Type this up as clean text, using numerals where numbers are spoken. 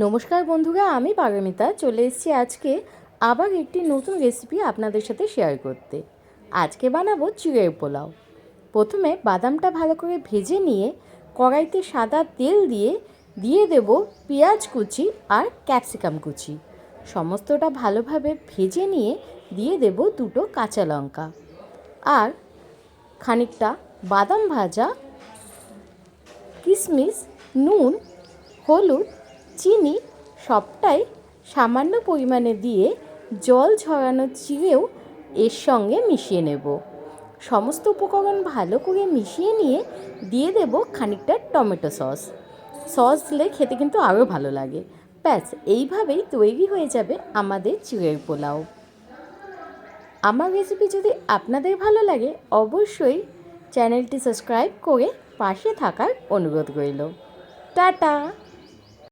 নমস্কার বন্ধুরা, আমি পারমিতা চলে এসেছি আজকে আবার একটি নতুন রেসিপি আপনাদের সাথে শেয়ার করতে। আজকে বানাবো চিড়ের পোলাও। প্রথমে বাদামটা ভালো করে ভেজে নিয়ে কড়াইতে সাদা তেল দিয়ে দেব পেঁয়াজ কুচি আর ক্যাপসিকাম কুচি। সমস্তটা ভালোভাবে ভেজে নিয়ে দিয়ে দেব দুটো কাঁচা লঙ্কা আর খানিকটা বাদাম ভাজা, কিশমিশ, নুন, হলুদ, চিনি সবটাই সামান্য পরিমাণে দিয়ে জল ঝরানো চিড়েও এর সঙ্গে মিশিয়ে নেব। সমস্ত উপকরণ ভালো করে মিশিয়ে নিয়ে দিয়ে দেব খানিকটা টমেটো সস দিলে খেতে কিন্তু আরও ভালো লাগে। ব্যাস, এইভাবেই তৈরি হয়ে যাবে আমাদের চিড়ের পোলাও। আমার রেসিপি যদি আপনাদের ভালো লাগে অবশ্যই চ্যানেলটি সাবস্ক্রাইব করে পাশে থাকার অনুরোধ রইল। টাটা।